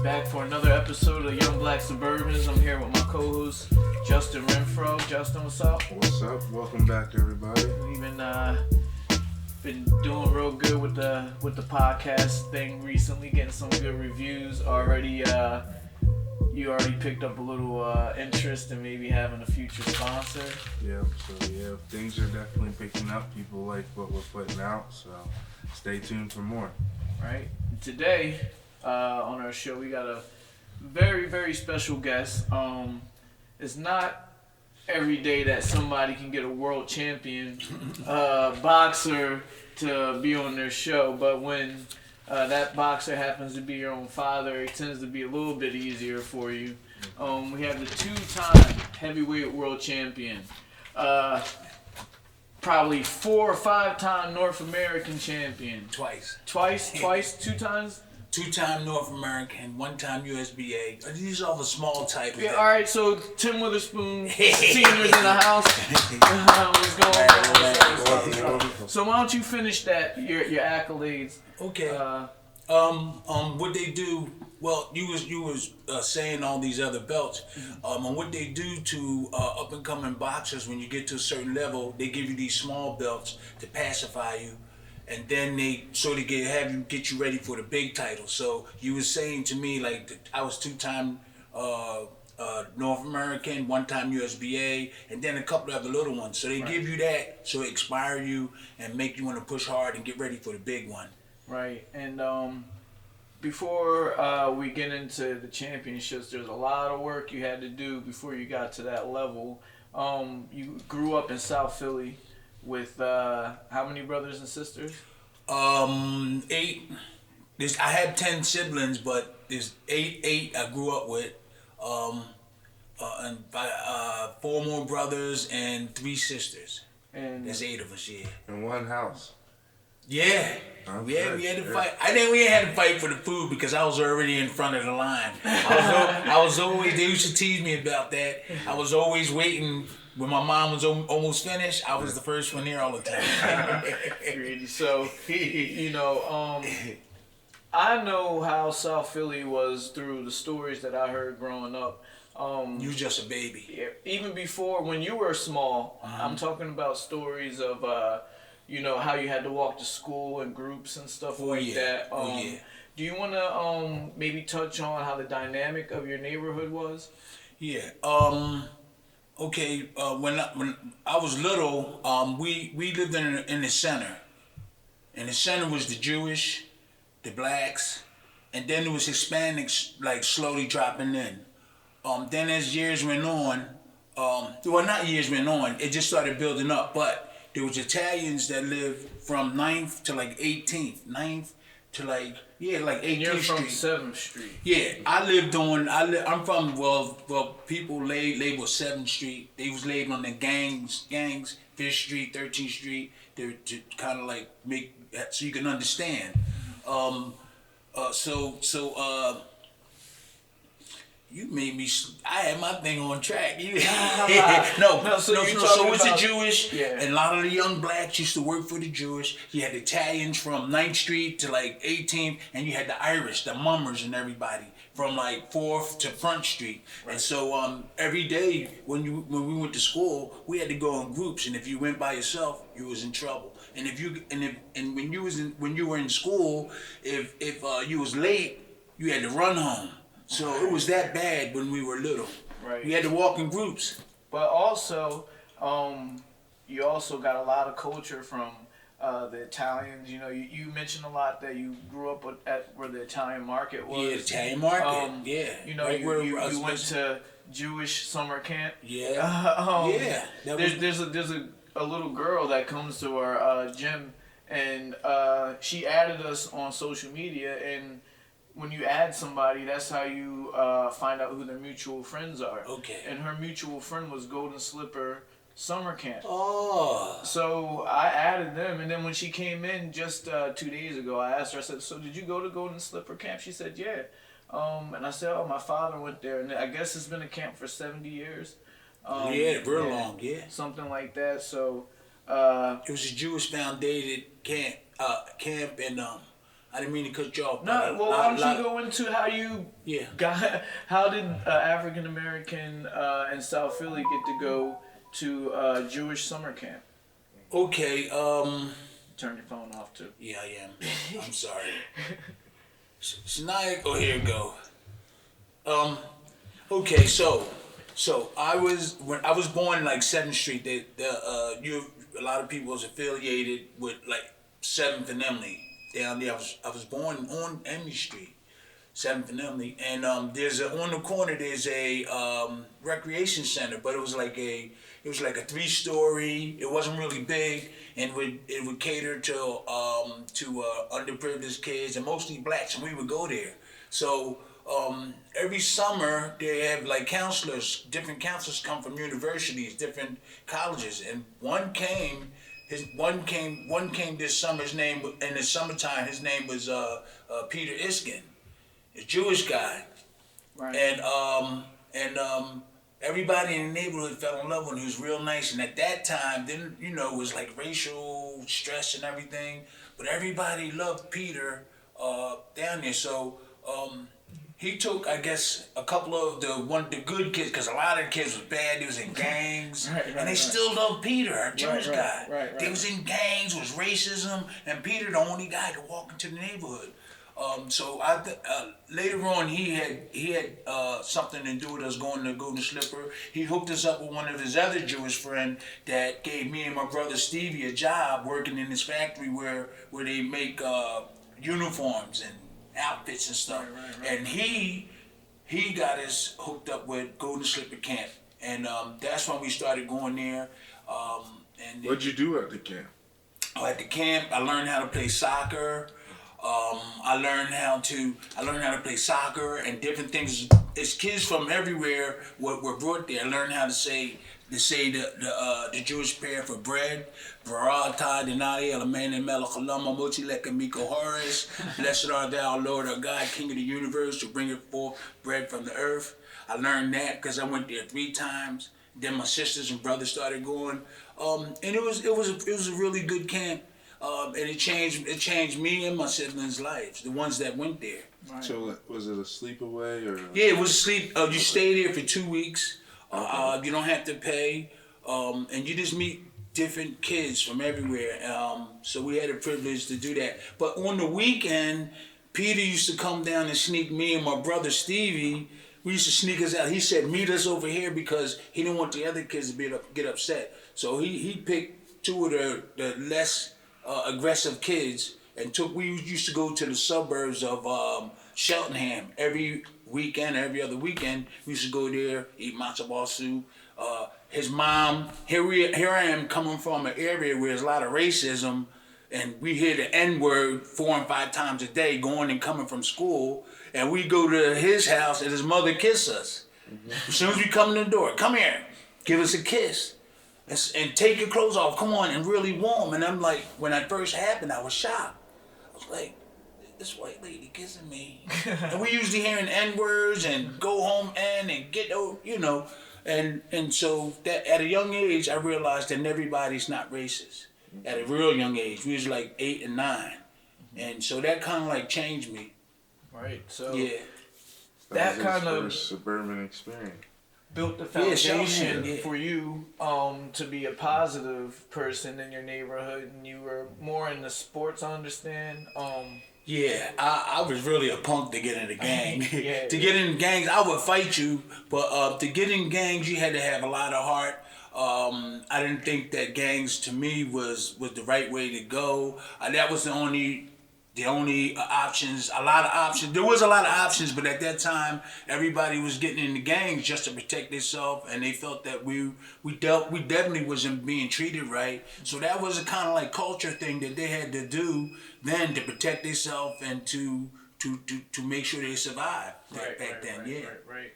Back for another episode of Young Black Suburbans. I'm here with my co-host Justin Renfrow. Justin, what's up? What's up? Welcome back, everybody. We've been doing real good with the podcast thing recently, getting some good reviews already. You already picked up a little interest in maybe having a future sponsor. Yeah, things are definitely picking up. People like what we're putting out, so stay tuned for more. Right. Today, on our show, we got a very, very special guest. It's not every day that somebody can get a world champion boxer to be on their show, but when that boxer happens to be your own father, it tends to be a little bit easier for you. We have the two-time heavyweight world champion, probably 4 or 5-time North American champion. Twice, 2 times? 2-time North American, 1-time USBA. These are the small titles. Yeah, all right, so Tim Witherspoon Sr.'s in the house. What's going on? So why don't you finish that, your accolades? Okay. What they do? Well, you was saying all these other belts. And what they do to up and coming boxers when you get to a certain level, they give you these small belts to pacify you, and then they sort of get you ready for the big title. So you was saying to me like I was 2-time North American, 1-time USBA, and then a couple other little ones. So they give you that so it inspire you and make you want to push hard and get ready for the big one. Right, and before we get into the championships, there's a lot of work you had to do before you got to that level. You grew up in South Philly with how many brothers and sisters? 8. I had 10 siblings, but there's 8 I grew up with. And 4 more brothers and 3 sisters. And there's 8 of us, yeah. In one house. Yeah. We had to fight. I think we had to fight for the food because I was already in front of the line. I was always, they used to tease me about that. I was always waiting. When my mom was almost finished, I was the first one here all the time. So, I know how South Philly was through the stories that I heard growing up. You was just a baby. Yeah, even before, when you were small, I'm talking about stories of, how you had to walk to school in groups and stuff that. Do you want to maybe touch on how the dynamic of your neighborhood was? Yeah. Okay. When I was little, we lived in the center. And the center was the Jewish, the blacks, and then there was Hispanics like slowly dropping in. Then as years went on, it just started building up. But there was Italians that lived from 9th to like 18th, 9th to like 18th Street. You're from 7th Street. Yeah, I'm from people labeled 7th Street. They was labeled on the gangs, 5th Street, 13th Street. They're to kind of like make so you can understand. You made me. I had my thing on track. So it's the Jewish, and a lot of the young blacks used to work for the Jewish. You had Italians from 9th Street to like 18th, and you had the Irish, the mummers, and everybody from like 4th to Front Street. Right. And so every day when we went to school, we had to go in groups, and if you went by yourself, you was in trouble. And when you were in school, if you was late, you had to run home. So it was that bad when we were little. Right. We had to walk in groups. But also, you also got a lot of culture from the Italians. You mentioned a lot that you grew up at where the Italian market was. Yeah, the Italian market. You went to Jewish summer camp. Yeah. There's a little girl that comes to our gym, and she added us on social media, and when you add somebody, that's how you find out who their mutual friends are. Okay. And her mutual friend was Golden Slipper Summer Camp. Oh. So I added them, and then when she came in just 2 days ago, I asked her, I said, so did you go to Golden Slipper Camp? She said, yeah. And I said, oh, my father went there, and I guess it's been a camp for 70 years. Real long, yeah. Something like that, so... it was a Jewish founded camp in I didn't mean to cut you off. No, well, why don't you go into how you Yeah. how did African American in South Philly get to go to Jewish summer camp? Okay. Turn your phone off too. Yeah, I am. I'm sorry. Shania, oh, here we go. Okay, so when I was born in like 7th Street, a lot of people was affiliated with like 7th and Emily down there. I was born on Emily Street, 7th and Emily, and on the corner there's a recreation center, but it was like a 3-story. It wasn't really big, and it would cater to underprivileged kids and mostly blacks, and we would go there. So every summer they have like counselors. Different counselors come from universities, different colleges, and one came this summer. His name in the summertime. His name was Peter Iskin, a Jewish guy, Right. and everybody in the neighborhood fell in love with him. He was real nice, and at that time, then it was like racial stress and everything, but everybody loved Peter down there. So he took, I guess, a couple of the good kids, because a lot of the kids was bad. They was in gangs, and they still loved Peter, a Jewish guy. Right. They was in gangs, was racism, and Peter the only guy to walk into the neighborhood. So later on, he had something to do with us going to Golden Slipper. He hooked us up with one of his other Jewish friends that gave me and my brother Stevie a job working in this factory where they make uniforms and outfits and stuff. Right. And he got us hooked up with Golden Slipper Camp, and that's when we started going there. And What'd you do at the camp? At the camp, I learned how to play soccer. I learned how to play soccer and different things. It's kids from everywhere were brought there. I learned how to say the Jewish prayer for bread. Barata Denai Elamene Melachalama Moti Lekamiko Horus. Blessed art thou, Lord our God, King of the universe, to bring forth bread from the earth. I learned that because I went there 3 times. Then my sisters and brothers started going. And it was a really good camp. And it changed me and my siblings' lives, the ones that went there. Right. So was it a sleepaway or? Yeah, it was a sleep. You stay there for 2 weeks. You don't have to pay, and you just meet different kids from everywhere. So we had the privilege to do that. But on the weekend, Peter used to come down and sneak me and my brother Stevie. We used to sneak us out. He said, meet us over here, because he didn't want the other kids to get upset. So he picked 2 of the less aggressive kids and we used to go to the suburbs of Cheltenham every weekend, every other weekend. We used to go there, eat matzo ball soup. His mom, here I am coming from an area where there's a lot of racism, and we hear the N-word 4 and 5 times a day going and coming from school, and we go to his house and his mother kiss us. As soon as we come in the door, come here, give us a kiss. And take your clothes off, come on, and really warm. And I'm like, when that first happened, I was shocked. I was like, this white lady kissing me. And we usually hearing N-words and go home and get, And so that at a young age, I realized that everybody's not racist. At a real young age, we was like 8 and 9. And so that kind of like changed me. Right, so Yeah. that was kind his of first suburban experience. built the foundation Yeah. for you to be a positive person in your neighborhood, and you were more into sports, I understand. Yeah, I was really a punk to get in the gang. Yeah. To get in gangs, I would fight you, but to get in gangs, you had to have a lot of heart. I didn't think that gangs, to me, was the right way to go. That was the only options. A lot of options. There was a lot of options, but at that time, everybody was getting in the gangs just to protect themselves, and they felt that we definitely wasn't being treated right. So that was a kind of like culture thing that they had to do then to protect themselves and to make sure they survived back then. Right.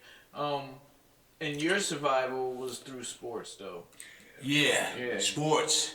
And your survival was through sports, though. Yeah. Sports,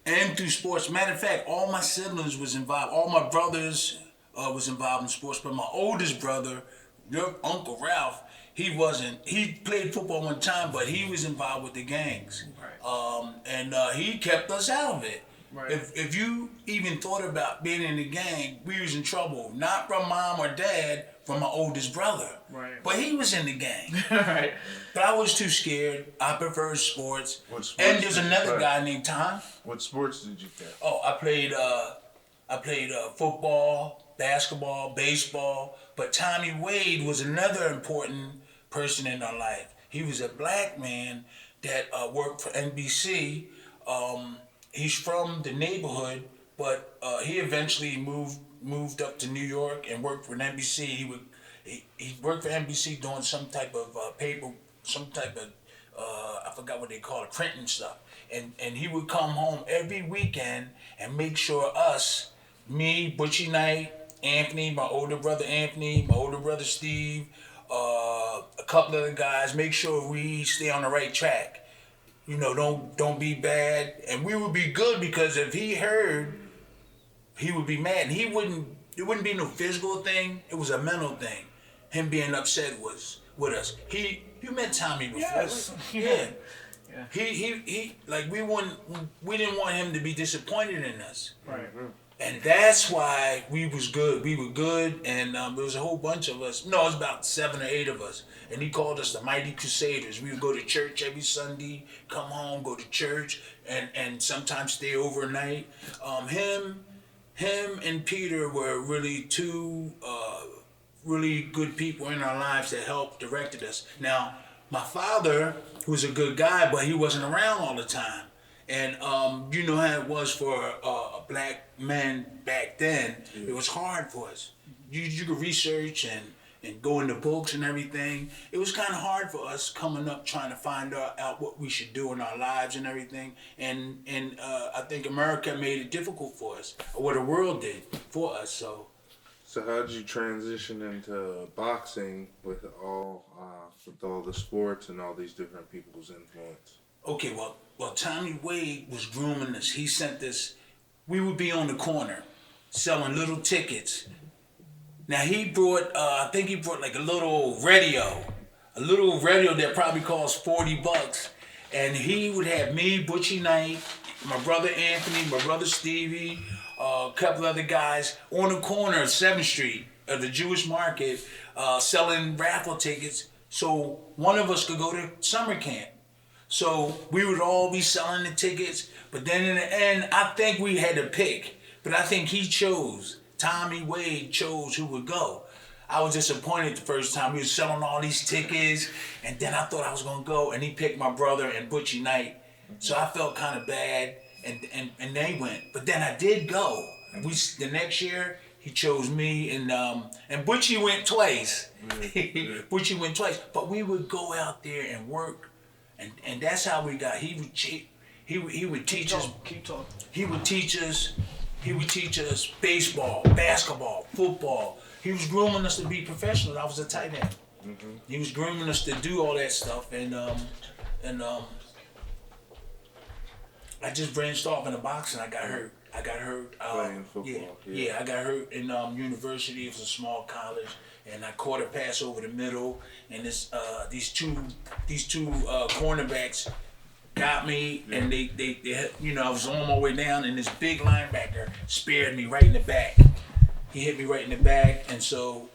and through sports. Matter of fact, all my siblings was involved. All my brothers was involved in sports, but my oldest brother, your Uncle Ralph, he wasn't. He played football one time, but he was involved with the gangs. Right. And he kept us out of it. Right. If you even thought about being in the gang, we was in trouble. Not from mom or dad, from my oldest brother. Right. But he was in the gang. Right. But I was too scared. I preferred sports. What sports And there's did you another play? guy named Tom. What sports did you play? Oh, I played football, basketball, baseball. But Tommy Wade was another important person in our life. He was a black man that worked for NBC. He's from the neighborhood, but he eventually moved up to New York and worked for NBC. He worked for NBC doing some type of paper, some type of I forgot what they call it, printing stuff. And he would come home every weekend and make sure us, me, Butchie Knight, Anthony, my older brother Anthony, my older brother Steve, a couple other guys, make sure we stay on the right track. You know, don't be bad. And we would be good because if he heard, he would be mad. And it wouldn't be no physical thing. It was a mental thing. Him being upset was with us. You met Tommy before. Yes. Yeah. Yeah. He like we didn't want him to be disappointed in us. Right. And that's why we was good. We were good, and there was a whole bunch of us. No, it was about 7 or 8 of us. And he called us the Mighty Crusaders. We would go to church every Sunday, come home, go to church, and sometimes stay overnight. Him and Peter were really two really good people in our lives that helped directed us. Now, my father was a good guy, but he wasn't around all the time. And you know how it was for a black man back then. Yeah. It was hard for us. You could research and go into books and everything. It was kind of hard for us coming up trying to find out what we should do in our lives and everything. And I think America made it difficult for us, or what the world did for us. So how did you transition into boxing with all the sports and all these different people's influence? Okay, well, Tommy Wade was grooming us. He sent us. We would be on the corner selling little tickets. Now he brought, I think he brought like a little radio that probably cost $40, and he would have me, Butchie Knight, my brother Anthony, my brother Stevie, a couple other guys on the corner of 7th Street of the Jewish market, selling raffle tickets, so one of us could go to summer camp. So we would all be selling the tickets, but then in the end, I think we had to pick. But I think Tommy Wade chose who would go. I was disappointed the first time. We was selling all these tickets, and then I thought I was gonna go, and he picked my brother and Butchie Knight. So I felt kind of bad, and they went. But then I did go. The next year, he chose me, and Butchie went twice. Butchie went twice, but we would go out there and work. And that's how we got. He would teach us. Keep talking. He would teach us baseball, basketball, football. He was grooming us to be professionals. I was a tight end. Mm-hmm. He was grooming us to do all that stuff, and I just branched off into boxing. I got hurt. Playing football. Yeah, I got hurt in university. It was a small college. And I caught a pass over the middle, and these two cornerbacks got me, and they I was on my way down, and this big linebacker speared me right in the back. He hit me right in the back, and so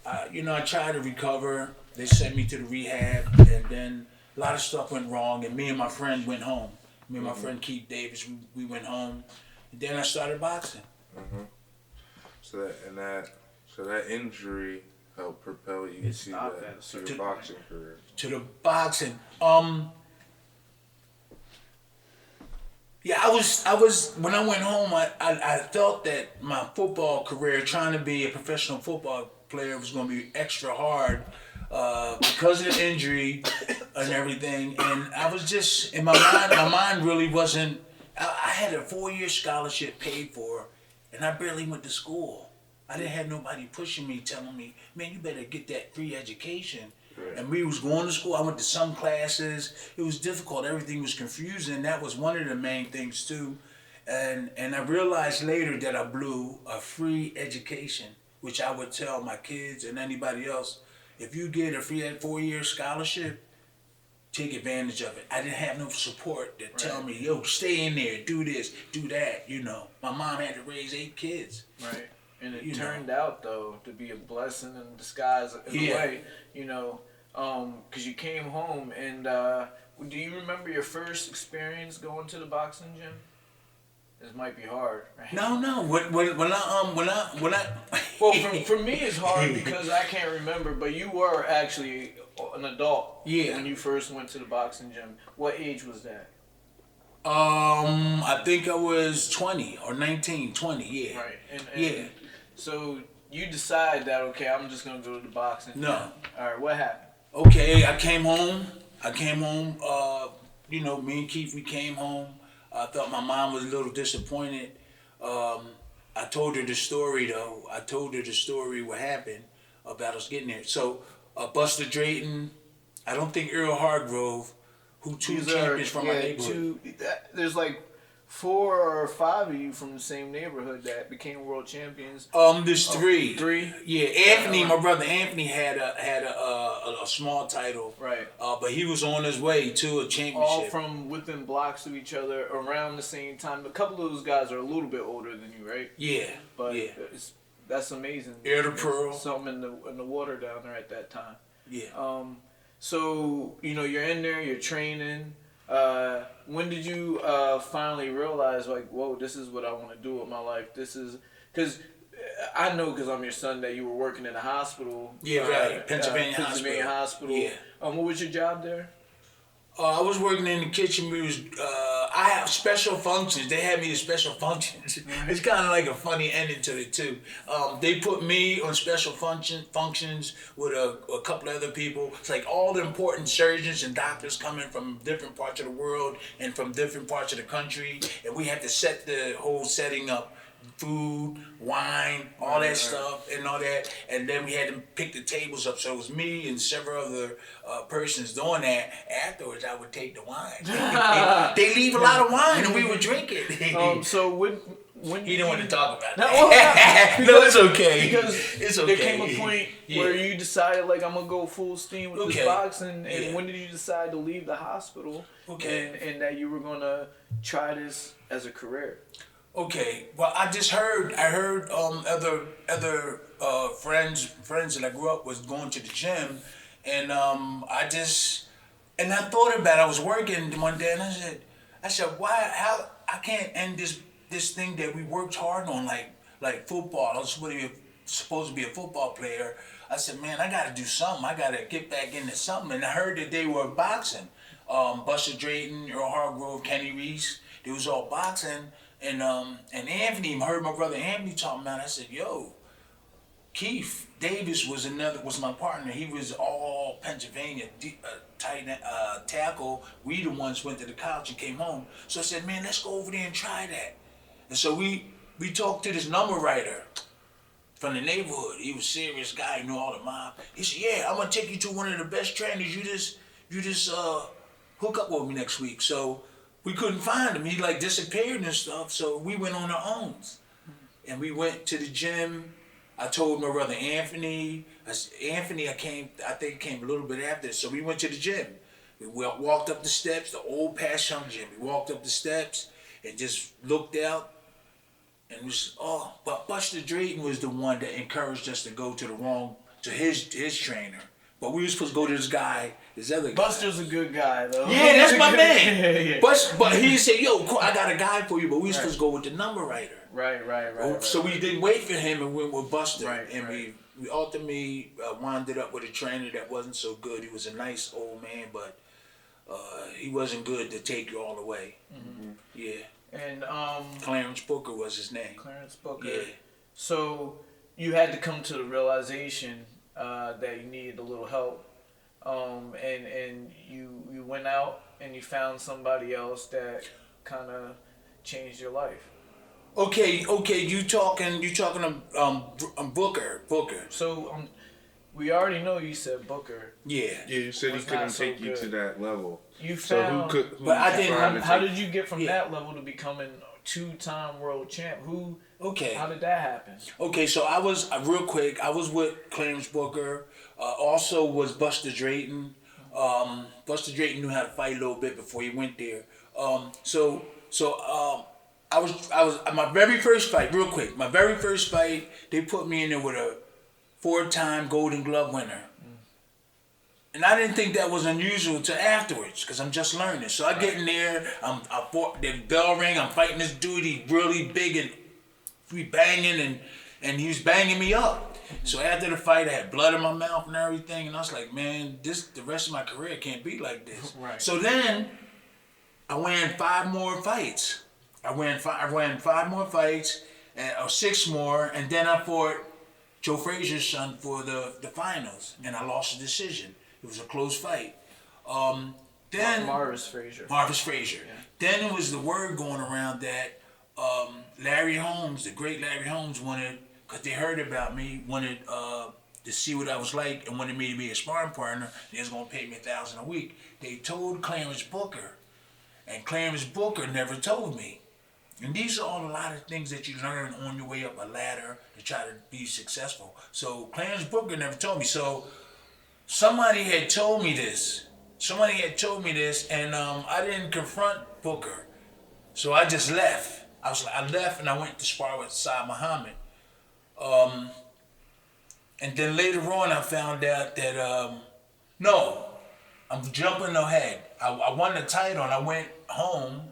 I tried to recover. They sent me to the rehab, and then a lot of stuff went wrong, and me and my friend went home. Me and my friend Keith Davis, we went home, and then I started boxing. Mm-hmm. So that injury helped propel you to your boxing career. To the boxing. Yeah, I was when I went home, I felt that my football career, trying to be a professional football player, was going to be extra hard because of the injury and everything. And I was just, in my mind really wasn't, I had a 4-year scholarship paid for, and I barely went to school. I didn't have nobody pushing me, telling me, man, you better get that free education. Right. And we was going to school. I went to some classes. It was difficult. Everything was confusing. That was one of the main things too. And I realized later that I blew a free education, which I would tell my kids and anybody else, if you get a free 4-year scholarship, take advantage of it. I didn't have no support that tell me, yo, stay in there, do this, do that. You know, my mom had to raise 8 kids. Right. And it turned out, though, to be a blessing in disguise in a way, you know, because you came home and do you remember your first experience going to the boxing gym? This might be hard. Right? No. When I Well, for me it's hard because I can't remember, but you were actually an adult when you first went to the boxing gym. What age was that? I think I was 20 or 19, 20, yeah. Right. And so you decide that, okay, I'm just going to go to the boxing gym. All right, what happened? Okay, I came home, you know, me and Keith, we came home. I thought my mom was a little disappointed. I told her the story, though. I told her the story, what happened about us getting there. So, Buster Drayton, I don't think Earl Hargrove, who two champions from my neighborhood. There's like 4 or 5 of you from the same neighborhood that became world champions. There's 3. 3? Yeah, Anthony, my brother Anthony had a small title. Right. But he was on his way to a championship. All from within blocks of each other around the same time. A couple of those guys are a little bit older than you, right? Yeah. But that's amazing. Air to Pearl. Something in the water down there at that time. Yeah. So, you know, you're in there, you're training. When did you finally realize, like, whoa, this is what I want to do with my life? This is, because I know, because I'm your son, that you were working in a hospital. Yeah, right. Pennsylvania Hospital. Yeah. What was your job there? I was working in the kitchen. I have special functions. They had me in special functions. It's kind of like a funny ending to it too. They put me on special functions with a couple of other people. It's like all the important surgeons and doctors coming from different parts of the world and from different parts of the country, and we had to set the whole setting up. Food, wine, all that stuff and all that, and then we had to pick the tables up. So it was me and several other persons doing that. Afterwards, I would take the wine. They leave a lot of wine, and we would drink it. So when he didn't want to talk about that. No, it's okay. Because it's okay. There came a point where you decided, like, I'm gonna go full steam with this boxing. And when did you decide to leave the hospital? And that you were gonna try this as a career? Okay, well, I heard other friends that I grew up was going to the gym, and I thought about it. I was working one day, and I said, how I can't end this thing that we worked hard on, like football. I was supposed to be a football player. I said, man, I got to do something. I got to get back into something. And I heard that they were boxing. Buster Drayton, Earl Hargrove, Kenny Reese, they was all boxing. And Anthony, I heard my brother Anthony talking about it. I said, yo, Keith Davis was my partner. He was all Pennsylvania tight tackle. We the ones went to the college and came home. So I said, man, let's go over there and try that. And so we talked to this number writer from the neighborhood. He was a serious guy. He knew all the mob. He said, yeah, I'm gonna take you to one of the best trainers. You just hook up with me next week. So we couldn't find him. He like disappeared and stuff. So we went on our own. And we went to the gym. I told my brother Anthony. I think came a little bit after. So we went to the gym. We walked up the steps, the old Passion gym. We walked up the steps and just looked out. And but Buster Drayton was the one that encouraged us to go to his trainer. But we were supposed to go to this other guy. Buster's a good guy, though. Yeah, that's my man. But he said, yo, I got a guy for you, but we were supposed to go with the number writer. Right. So we didn't wait for him and went with Buster. We ultimately wound up with a trainer that wasn't so good. He was a nice old man, but he wasn't good to take you all the way. Mm-hmm. Yeah. And Clarence Booker was his name. Clarence Booker. Yeah. So you had to come to the realization that you needed a little help, and you went out and you found somebody else that kind of changed your life. Okay. You talking Booker. So we already know you said Booker. Yeah. Yeah, you said he couldn't take you to that level. You found. Who but I didn't. How did you get from that level to becoming 2-time world champ? How did that happen? Okay, so I was real quick. I was with Clarence Booker. Also was Buster Drayton. Buster Drayton knew how to fight a little bit before he went there. I was my very first fight, real quick. My very first fight, they put me in there with a 4-time Golden Glove winner. And I didn't think that was unusual till afterwards, because I'm just learning. So I get in there, I fought the bell ring, I'm fighting this dude, he's really big and we banging and he was banging me up. So after the fight, I had blood in my mouth and everything, and I was like, man, the rest of my career can't be like this. Right. So then I ran 5 more fights. I ran 5 more fights, or 6 more, and then I fought Joe Frazier's son for the finals, and I lost the decision. It was a close fight. Then Marvis Frazier. Yeah. Then it was the word going around that Larry Holmes, the great Larry Holmes, wanted, because they heard about me, wanted to see what I was like and wanted me to be a sparring partner. They was going to pay me $1,000 a week. They told Clarence Booker, and Clarence Booker never told me. And these are all a lot of things that you learn on your way up a ladder to try to be successful. So Clarence Booker never told me. So somebody had told me this. And I didn't confront Booker. So I just left. I left and I went to spar with Saad Muhammad. And then later on I found out that, no, I'm jumping ahead. I won the title and I went home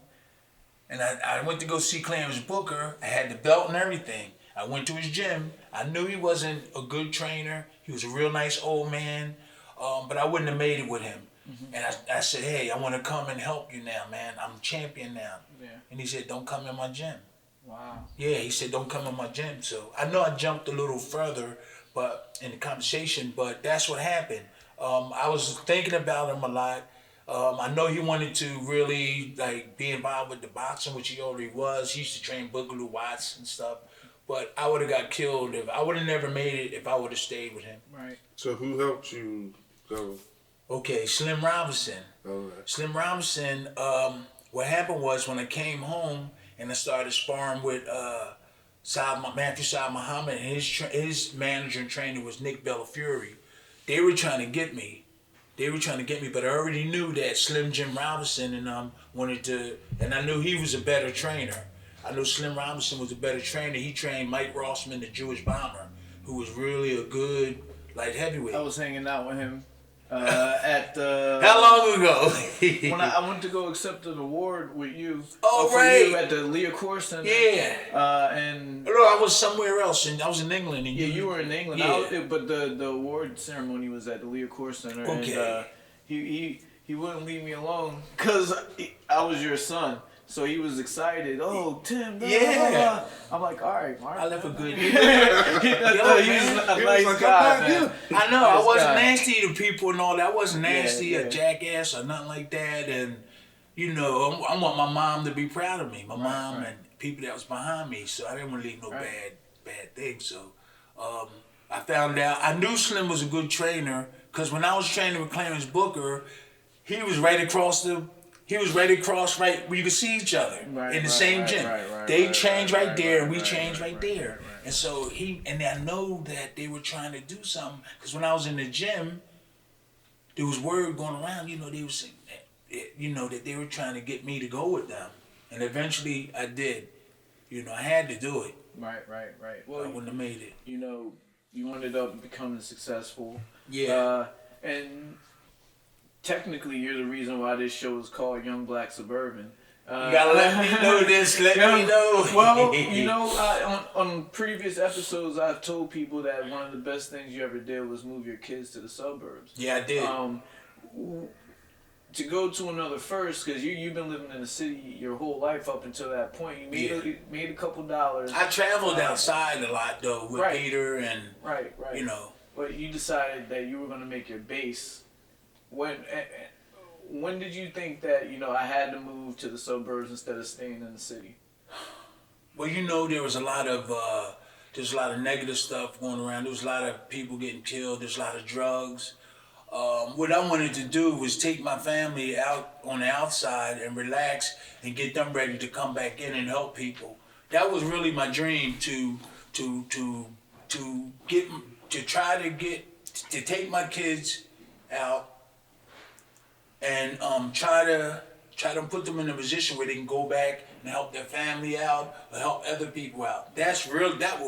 and I went to go see Clarence Booker. I had the belt and everything. I went to his gym. I knew he wasn't a good trainer. He was a real nice old man, but I wouldn't have made it with him. Mm-hmm. And I said, hey, I want to come and help you now, man. I'm champion now. Yeah. And he said, don't come in my gym. Wow. Yeah, he said, don't come in my gym. So I know I jumped a little further but in the conversation, but that's what happened. I was thinking about him a lot. I know he wanted to really be involved with the boxing, which he already was. He used to train Boogaloo Watts and stuff. But I would have got killed if I would have never made it if I would have stayed with him. Right. So who helped you go? Okay, Slim Robinson. Okay. Slim Robinson. What happened was when I came home and I started sparring with Matthew Saad Muhammad, and his manager and trainer was Nick Bellafury. They were trying to get me. But I already knew that Slim Jim Robinson and wanted to, and I knew he was a better trainer. I knew Slim Robinson was a better trainer. He trained Mike Rossman, the Jewish bomber, who was really a good light heavyweight. I was hanging out with him at the. How long ago? When I went to go accept an award with you. Oh, for right. You at the Leah Core Center. Yeah. And. No, I was somewhere else, and I was in England. And you were in England. Yeah. But the award ceremony was at the Leah Core Center. Okay. And he wouldn't leave me alone because I was your son. So he was excited. Oh, Tim. Blah, yeah. blah, blah. I'm like, all right, Mark. I left a good. He's a nice guy, man. I know. I wasn't nasty to people and all that. I wasn't nasty, a Yeah. jackass or nothing like that. And I want my mom to be proud of me. My mom right. and people that was behind me. So I didn't want to leave no bad things. So I found out. I knew Slim was a good trainer because when I was training with Clarence Booker, he was right across right where you could see each other in the same gym. They changed right there, and we changed right there. And so and I know that they were trying to do something because when I was in the gym, there was word going around. They were saying that they were trying to get me to go with them, and eventually I did. I had to do it. Right. Well, I wouldn't have made it. You ended up becoming successful. Yeah. And technically, you're the reason why this show is called Young Black Suburban. You gotta let me know this. Let me know. Well, on previous episodes, I've told people that one of the best things you ever did was move your kids to the suburbs. Yeah, I did. To go to another first, because you've been living in the city your whole life up until that point. You made a couple dollars. I traveled outside a lot though with Peter and right. But you decided that you were going to make your base. When did you think that I had to move to the suburbs instead of staying in the city? Well, there was a lot of negative stuff going around. There was a lot of people getting killed. There's a lot of drugs. What I wanted to do was take my family out on the outside and relax and get them ready to come back in and help people. That was really my dream to take my kids out and try to put them in a position where they can go back and help their family out or help other people out. That's real. That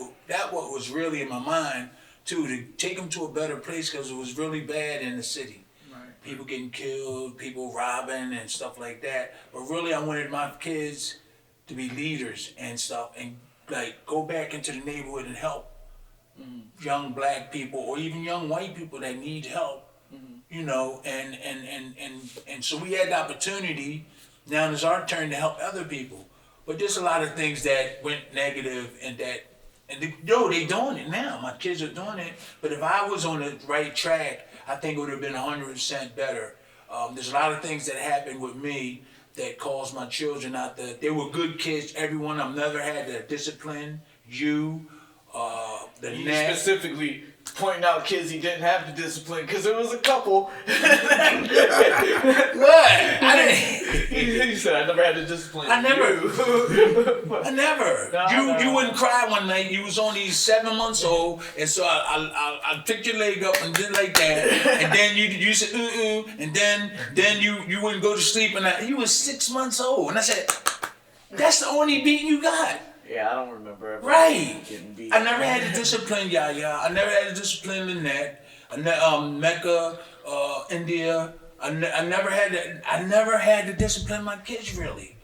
what was really in my mind too, to take them to a better place, because it was really bad in the city. Right. People getting killed, people robbing and stuff like that. But really, I wanted my kids to be leaders and stuff, and like go back into the neighborhood and help young black people or even young white people that need help. You know, and so we had the opportunity. Now it's our turn to help other people. But there's a lot of things that went negative, and they doing it now. My kids are doing it. But if I was on the right track, I think it would have been 100% better. There's a lot of things that happened with me that caused my children not to. They were good kids. Everyone. I've never had the discipline. The You net. specifically pointing out kids he didn't have the discipline, because there was a couple. What? I didn't. He said, I never had the discipline. I never. You. I never. No. You wouldn't cry one night. You was only 7 months old, and so I picked your leg up and did like that, and then you said and then you wouldn't go to sleep, and you was 6 months old, and I said, that's the only beating you got. Yeah, I don't remember ever Right. getting beat. I never had the discipline, Yaya. I never had the discipline in that. Mecca, India. I never had the discipline my kids, really.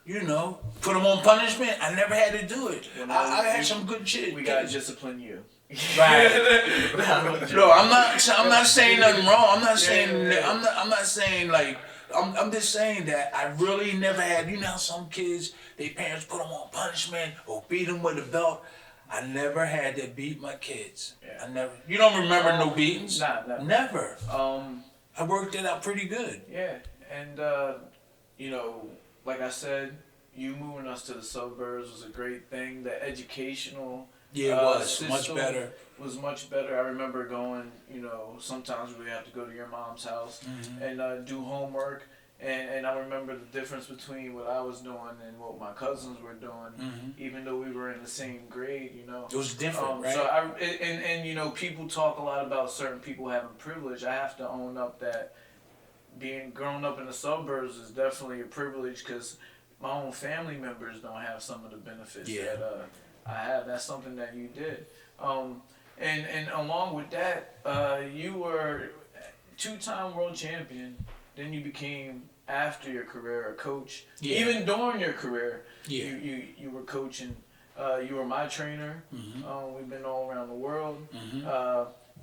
You know, put them on punishment. I never had to do it. I had some good shit. We gotta discipline you. Right. No, I'm not saying nothing wrong. I'm not saying. Yeah. I'm not saying like. I'm just saying that I really never had. You know how some kids, their parents put them on punishment or beat them with a belt. I never had to beat my kids. Yeah. I never. You don't remember no beatings? Nah. Never. Um. I worked it out pretty good. Yeah, and you know, like I said, you moving us to the suburbs was a great thing. The educational Yeah, it was much system better. Was much better. I remember going. You know, sometimes we have to go to your mom's house and do homework. And I remember the difference between what I was doing and what my cousins were doing, even though we were in the same grade, you know. It was different, right? So and you know, people talk a lot about certain people having privilege. I have to own up that being grown up in the suburbs is definitely a privilege, because my own family members don't have some of the benefits that I have. That's something that you did. And along with that, you were 2-time world champion. Then you became, after your career, a coach. Yeah. Even during your career, Yeah. you were coaching. You were my trainer. We've been all around the world.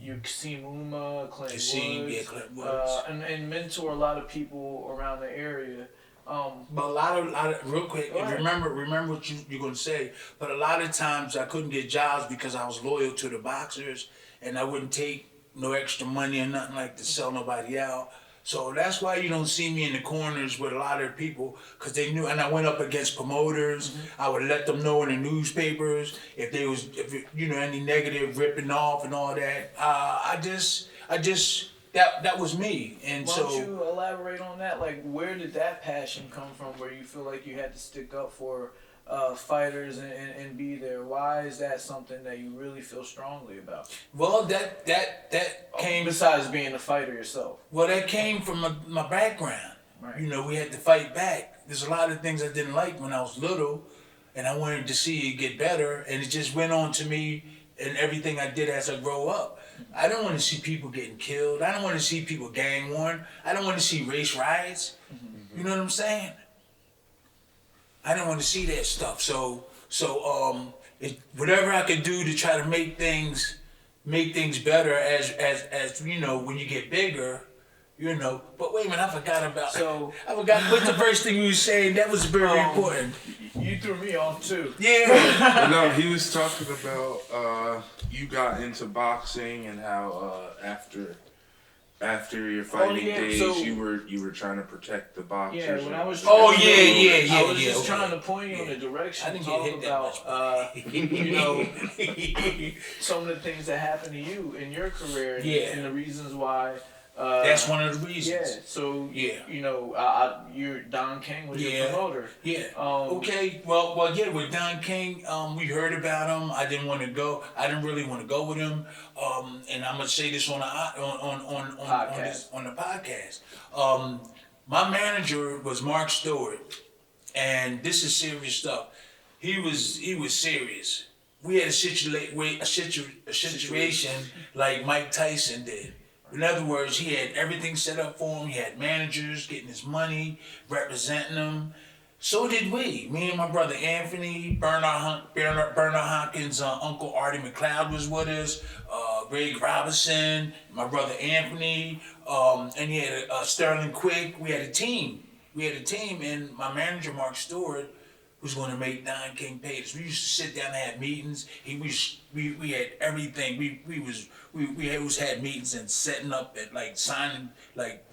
You see Uma, Clint Woods, and mentor a lot of people around the area. But a lot of real quick, Right. remember what you're gonna say. But a lot of times I couldn't get jobs because I was loyal to the boxers, and I wouldn't take no extra money or nothing like to sell nobody out. So that's why you don't see me in the corners with a lot of people, because they knew. And I went up against promoters. I would let them know in the newspapers if any negative ripping off and all that. That was me. And Why so don't you elaborate on that? Like, where did that passion come from, where you feel like you had to stick up for fighters and be there? Why is that something that you really feel strongly about? well, that came. Besides being a fighter yourself. Well, that came from my background. Right. You know, we had to fight back. There's a lot of things I didn't like when I was little, and I wanted to see it get better, and it just went on to me and everything I did as I grow up. I don't want to see people getting killed. I don't want to see people gang warring. I don't want to see race riots. You know what I'm saying? I don't want to see that stuff. So whatever I could do to try to make things better as you know, when you get bigger, you know. But wait a minute, I forgot what's the first thing you were saying. That was very important. You threw me off too. Yeah. No, he was talking about you got into boxing and how after your fighting days so- you were trying to protect the boxers. Yeah, when I was. Oh, yeah. I was just okay. trying to point you in the direction. I didn't talk get hit that about, much. you know, some of the things that happened to you in your career, and the reasons why That's one of the Yeah. reasons. So Yeah. you know, you're Don King was your promoter. Yeah. Um, Okay. Well. Yeah. With Don King, we heard about him. I didn't want to go. I didn't really want to go with him. And I'm gonna say this on the podcast. My manager was Mark Stewart, and this is serious stuff. He was serious. We had a situation like Mike Tyson did. In other words, he had everything set up for him. He had managers getting his money, representing him. So did we. Me and my brother Anthony, Bernard Hopkins' uncle Artie McLeod was with us, Greg Robinson, my brother Anthony, and he had Sterling Quick. We had a team. And my manager Mark Stewart was going to make Don King pay us. We used to sit down and have meetings. We had everything. We always had meetings and setting up and like signing like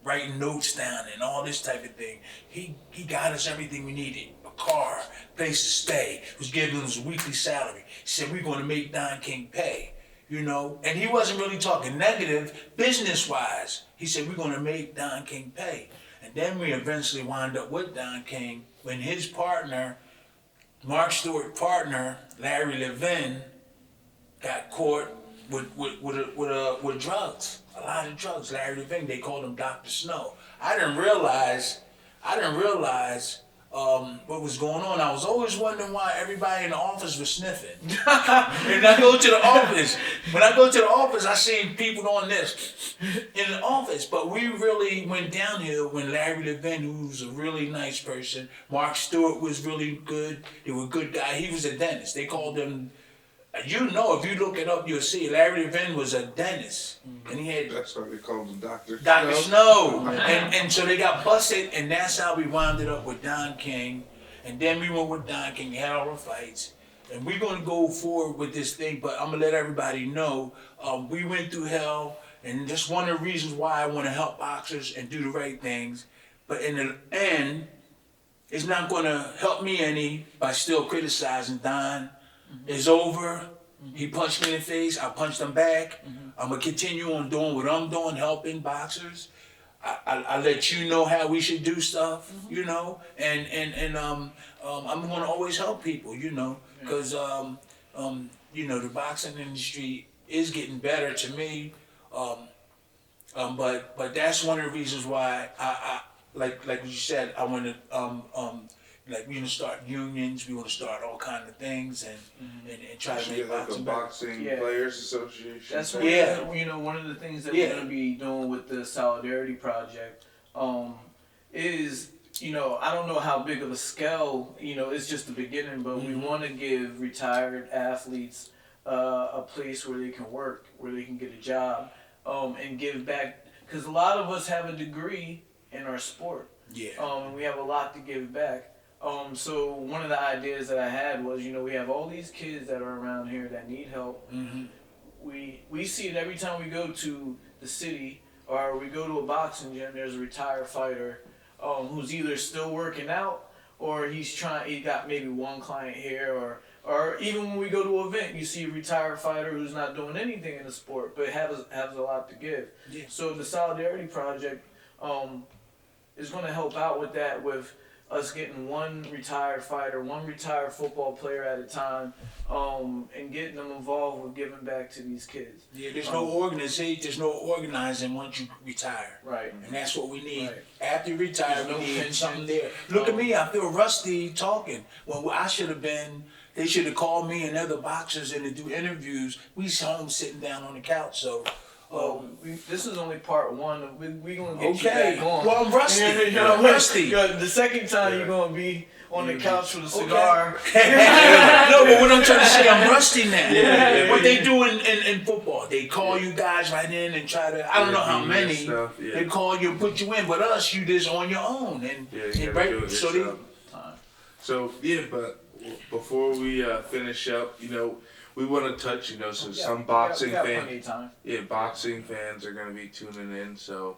writing notes down and all this type of thing. He got us everything we needed. A car, place to stay, was giving us a weekly salary. He said, we're gonna make Don King pay. You know, and he wasn't really talking negative business-wise. He said, we're gonna make Don King pay. And then we eventually wound up with Don King when his partner, Mark Stewart's partner, Larry Levin, got caught with drugs. A lot of drugs. Larry Levin, they called him Dr. Snow. I didn't realize what was going on. I was always wondering why everybody in the office was sniffing. And I go to the office. When I go to the office, I see people on this in the office. But we really went downhill when Larry Levin, who's a really nice person, Mark Stewart was really good. They were a good guy. He was a dentist. They called him. You know, if you look it up, you'll see Larry Levin was a dentist, and he had. That's why they called him Dr. Snow. And so they got busted, and that's how we wound it up with Don King, and then we went with Don King, had all our fights, and we're gonna go forward with this thing. But I'm gonna let everybody know we went through hell, and that's one of the reasons why I want to help boxers and do the right things. But in the end, it's not gonna help me any by still criticizing Don. It's over. He punched me in the face. I punched him back. I'm gonna continue on doing what I'm doing, helping boxers. I let you know how we should do stuff, you know, and I'm gonna always help people, you know, because you know, the boxing industry is getting better to me, but that's one of the reasons why I like you said, I want to like we want to start unions, we want to start all kind of things and try to make like boxing a better. boxing players association. That's type. you know, one of the things that we're gonna be doing with the Solidarity Project is, you know, I don't know how big of a scale, you know, it's just the beginning, but we want to give retired athletes a place where they can work, where they can get a job, and give back, because a lot of us have a degree in our sport. And we have a lot to give back. So one of the ideas that I had was, you know, we have all these kids that are around here that need help. We see it every time we go to the city or we go to a boxing gym. There's a retired fighter who's either still working out or he got maybe one client here, or even when we go to an event, you see a retired fighter who's not doing anything in the sport but has a lot to give. So the Solidarity Project is going to help out with that, with us getting one retired fighter, one retired football player at a time, and getting them involved with giving back to these kids. There's no organization, there's no organizing once you retire. Right. And that's what we need. Right. After you retire, we need something there. Look at me, I feel rusty talking. Well, I should have been, they should have called me and other boxers in to do interviews. We was home sitting down on the couch, so. This is only part one. We're going to get you back on. Well, I'm rusty. I'm rusty. The second time you're going to be on the couch with a cigar. No, but what I'm trying to say, I'm rusty now. What they do in football, they call you guys right in and try to, I don't know how many, they call you and put you in, but us, you just on your own. And So, but before we finish up, you know, we want to touch, you know, so some boxing fans, boxing fans are going to be tuning in. So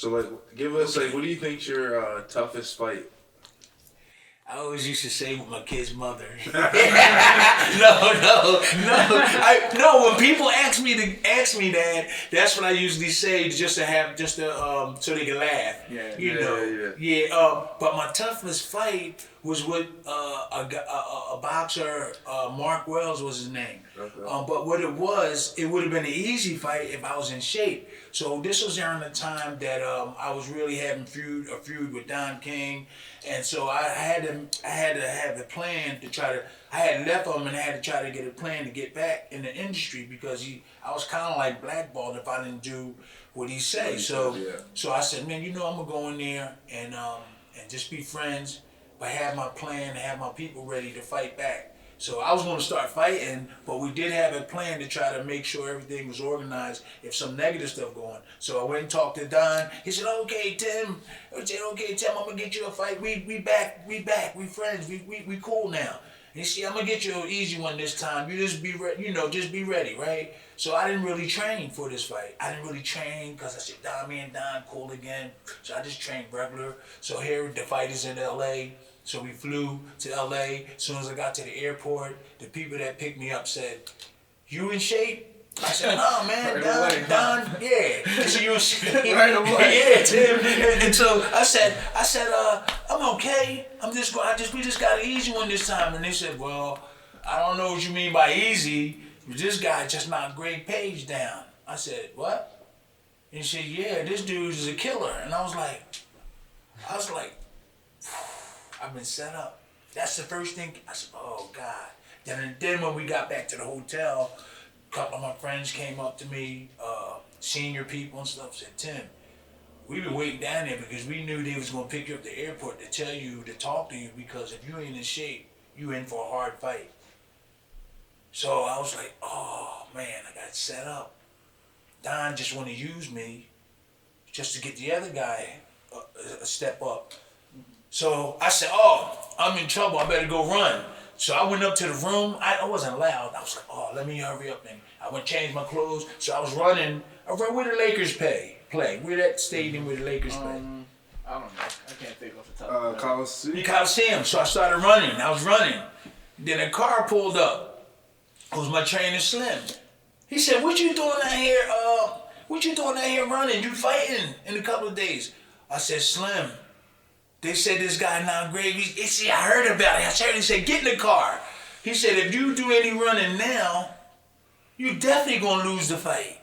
like, give us like, what do you think's your toughest fight? I always used to say with my kid's mother. No. When people ask me that, that's what I usually say so they can laugh. Yeah. But my toughest fight was with a boxer. Mark Wells was his name. Okay. But what it would have been an easy fight if I was in shape. So this was during the time that I was really having a feud with Don King, and so I had to have a plan to try to. I had left him and I had to try to get a plan to get back in the industry because I was kind of like blackballed if I didn't do what he said. So I said, man, I'm gonna go in there and just be friends, but have my plan, have my people ready to fight back. So I was going to start fighting, but we did have a plan to try to make sure everything was organized if some negative stuff going. So I went and talked to Don. He said, okay, Tim, I'm going to get you a fight. We back, we friends, we cool now. And he said, I'm going to get you an easy one this time. You just be ready, just be ready, right? So I didn't really train for this fight. I didn't really train because I said, Don, me and Don cool again. So I just trained regular. So here the fight is in L.A., so we flew to LA. As soon as I got to the airport, the people that picked me up said, you in shape? I said, no, man, Don, yeah. So you in shape? Right away. Yeah, Tim. And so I said, I'm okay. We just got an easy one this time. And they said, well, I don't know what you mean by easy, but this guy just knocked Greg Page down. I said, what? And he said, yeah, this dude is a killer. And I was like, I've been set up. That's the first thing. I said, oh, God. Then when we got back to the hotel, a couple of my friends came up to me, senior people and stuff, said, Tim, we've been waiting down there because we knew they was going to pick you up at the airport to talk to you, because if you ain't in shape, you in for a hard fight. So I was like, oh, man, I got set up. Don just want to use me just to get the other guy a step up. So I said, oh, I'm in trouble. I better go run. So I went up to the room. I wasn't loud. I was like, oh, let me hurry up. And I went change my clothes. So I was running. I ran where the Lakers play. Where that stadium where the Lakers play. I don't know. I can't think off the top of my head. Coliseum. So I started running. I was running. Then a car pulled up. It was my trainer, Slim. He said, what you doing out here? What you doing out here running? You fighting in a couple of days. I said, Slim, they said this guy now Greg, I heard about it. I heard he said, get in the car. He said, if you do any running now, you definitely gonna lose the fight.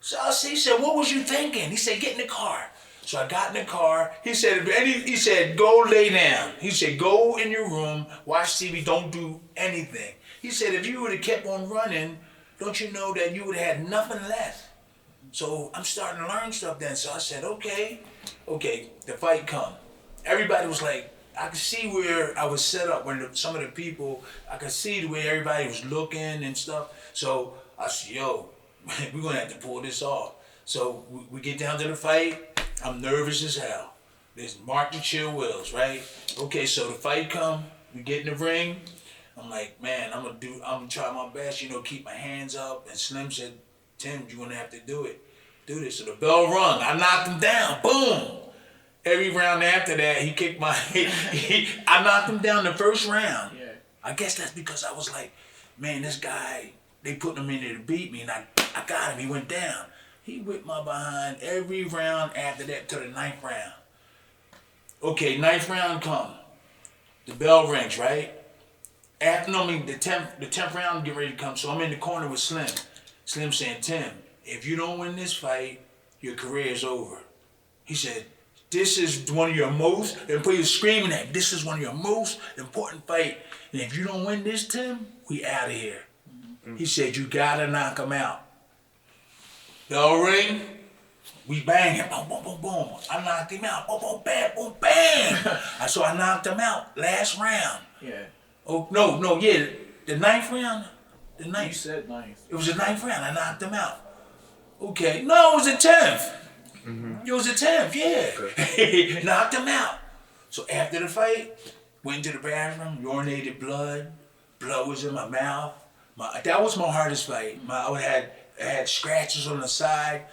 So he said, what was you thinking? He said, get in the car. So I got in the car. He said, go lay down. He said, go in your room, watch TV, don't do anything. He said, if you would have kept on running, don't you know that you would have had nothing left? So I'm starting to learn stuff then. So I said, okay, the fight come. Everybody was like, I could see where I was set up when some of the people, I could see the way everybody was looking and stuff. So I said, yo, we're going to have to pull this off. So we get down to the fight. I'm nervous as hell. There's Mark the Chill Wills, right? Okay, so the fight come. We get in the ring. I'm like, man, I'm gonna try my best, keep my hands up. And Slim said, Tim, you're going to have to do this. So the bell rung. I knocked him down. Boom. Every round after that, he kicked I knocked him down the first round. Yeah. I guess that's because I was like, man, this guy, they put him in there to beat me, and I got him. He went down. He whipped my behind every round after that to the 9th round. Okay, 9th round come. The bell rings, right? The 10th round get ready to come, so I'm in the corner with Slim. Slim saying, Tim, if you don't win this fight, your career is over. He said, this is one of your most, and he was screaming at me, this is one of your most important fight. And if you don't win this, Tim, we out of here. Mm-hmm. He said, you gotta knock him out. Bell ring, we banging, boom, boom, boom, boom. I knocked him out, boom, boom, bam, boom, bam. So I knocked him out last round. Yeah. Oh, no, yeah, the 9th round. The 9th. You said 9th. It was the 9th round, I knocked him out. Okay, no, it was the 10th. Mm-hmm. It was the 10th, yeah. Okay. Knocked him out. So after the fight, went to the bathroom, urinated blood. Blood was in my mouth. That was my hardest fight. I had scratches on the side.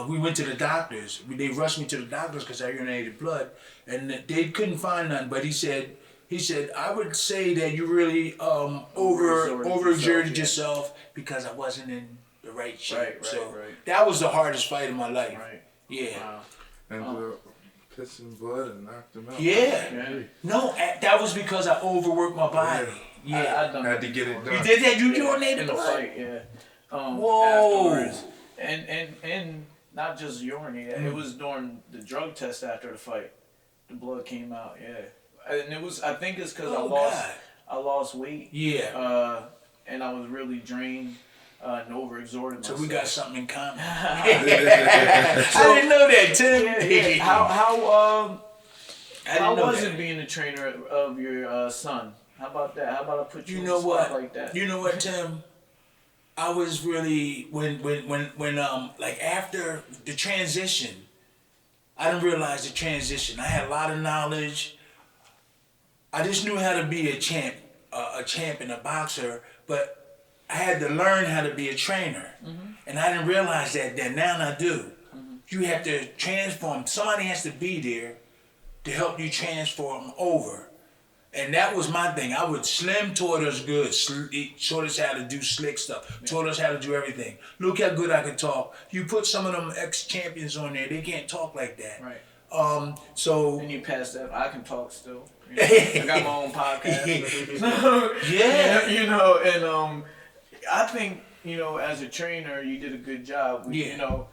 We went to the doctors. They rushed me to the doctors because I urinated blood. And they couldn't find nothing, but he said He said, I would say that you really Overexerted overexerted yourself, yourself because I wasn't in the right shape. Right. That was the hardest fight of my life. Right. Yeah. Wow. And pissing blood and knocked him out. Yeah. No, that was because I overworked my body. Yeah. I done Had that to get it before. done. You did that? You Yeah, urinated in the blood? fight, yeah. Whoa. Afterwards. And not just urinating. It was during the drug test after the fight. The blood came out, yeah. And it was, I think it's because I lost weight. Yeah. And I was really drained and overexerted myself. So we got something in common. I didn't know that, Tim. Yeah. How was that. it being a trainer of your son? How about that? How about I put you, You in know a spot what? like that? You know what, Tim? I was really when like after the transition, I didn't realize the transition. I had a lot of knowledge. I just knew how to be a champ and a boxer, but I had to learn how to be a trainer. And I didn't realize that then. Now I do. You have to transform. Somebody has to be there to help you transform over. And that was my thing. Slim taught us good. He taught us how to do slick stuff. Taught us how to do everything. Look how good I could talk. You put some of them ex-champions on there, they can't talk like that. Right. So And you passed that. I can talk still. You know, I got my own podcast. Yeah. You know, and I think, you know, as a trainer, you did a good job. You know,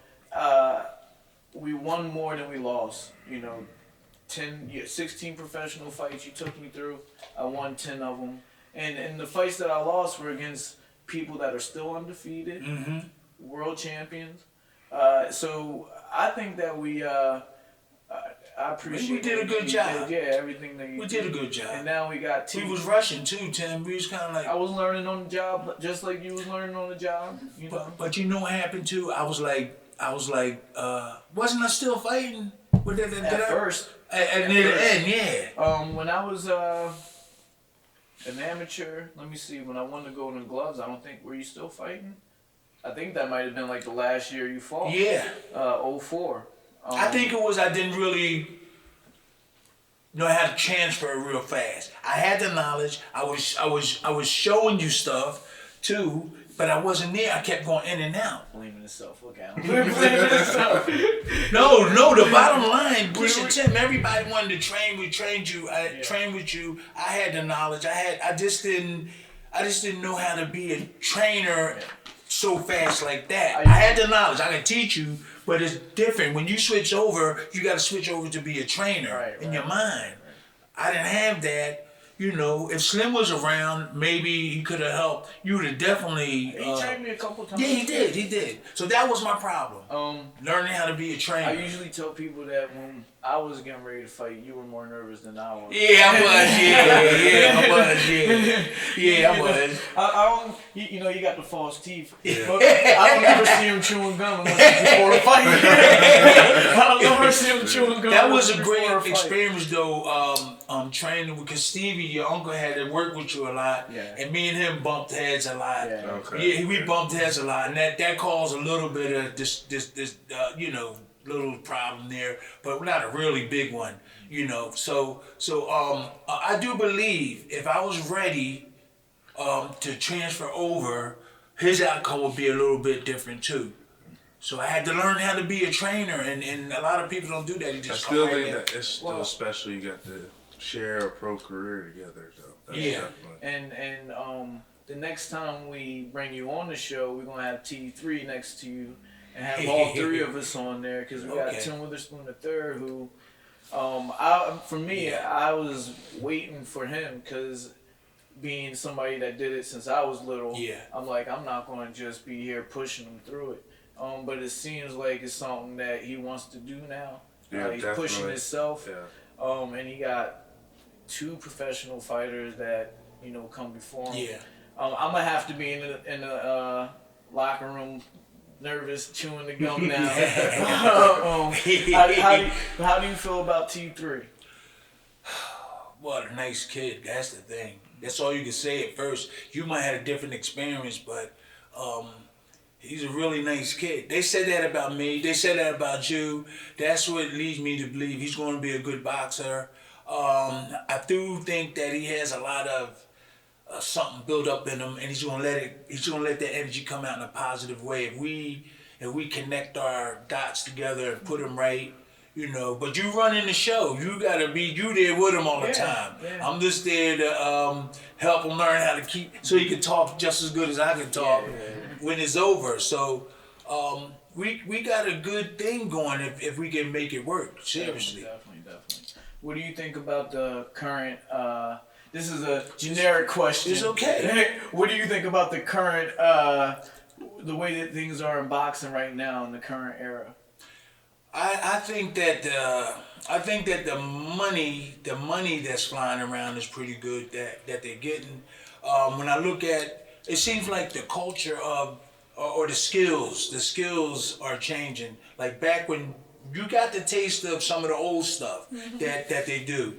we won more than we lost. You know, 16 professional fights you took me through. I won 10 of them. And the fights that I lost were against people that are still undefeated, world champions. So I think that I appreciate we did a good job. Yeah, everything that you we did a good job. And now we got We was rushing too, Tim. We was kind of like. I was learning on the job, just like you was learning on the job. You know. But you know what happened too? I was like, wasn't I still fighting? At first. At near the end, yeah. When I was an amateur, let me see, when I won the Golden Gloves, I don't think, were you still fighting? I think that might have been like the last year you fought. Yeah. 04. I think it was I didn't really know how to transfer real fast. I had the knowledge. I was showing you stuff too, but I wasn't there. I kept going in and out. Blaming himself. Look at him. Blaming himself. No. The bottom line, listen, Tim. Everybody wanted to train. We trained you. I trained with you. I had the knowledge. I just didn't know how to be a trainer so fast like that. I had the knowledge. I could teach you, but it's different. When you switch over, you got to switch over to be a trainer in your mind. I didn't have that. You know, if Slim was around, maybe he could have helped. You would have definitely. He trained me a couple times. Yeah, he did. So that was my problem. Learning how to be a trainer. I usually tell people that when I was getting ready to fight, you were more nervous than I was. Yeah, I was. Yeah, I was. I don't. You know, you got the false teeth. Yeah. But I don't ever see him chewing gum unless it's before a fight. I don't ever see him chewing gum. That was a great experience, though. Training because Stevie, your uncle, had to work with you a lot, and me and him bumped heads a lot. Yeah, we bumped heads a lot, and that caused a little bit of this little problem there, but not a really big one, you know. So I do believe if I was ready to transfer over, his outcome would be a little bit different too. So I had to learn how to be a trainer, and a lot of people don't do that. You just I still think that it's still special. You got to share a pro career together. So that's and the next time we bring you on the show, we're gonna have T3 next to you. And have all three of us on there because we got Tim Witherspoon III, who, I was waiting for him because being somebody that did it since I was little, I'm like, I'm not going to just be here pushing him through it. But it seems like it's something that he wants to do now. He's pushing himself. Yeah. And he got 2 professional fighters that, you know, come before him. Yeah. I'm going to have to be in the locker room nervous, chewing the gum now. How do you feel about T3? What a nice kid. That's the thing. That's all you can say at first. You might have a different experience, but he's a really nice kid. They said that about me. They said that about you. That's what leads me to believe he's going to be a good boxer. I do think that he has a lot of something built up in him, and he's gonna let that energy come out in a positive way. If we connect our dots together and put them right, But you running the show, you gotta be you there with him all the time. Yeah. I'm just there to help him learn how to so he can talk just as good as I can talk when it's over. So we got a good thing going if we can make it work. Seriously. Definitely. What do you think about the current? This is a generic question. It's okay. What do you think about the current, the way that things are in boxing right now in the current era? I think that the money that's flying around is pretty good that they're getting. When I look at it, seems like the culture of or the skills are changing. Like back when you got the taste of some of the old stuff that they do.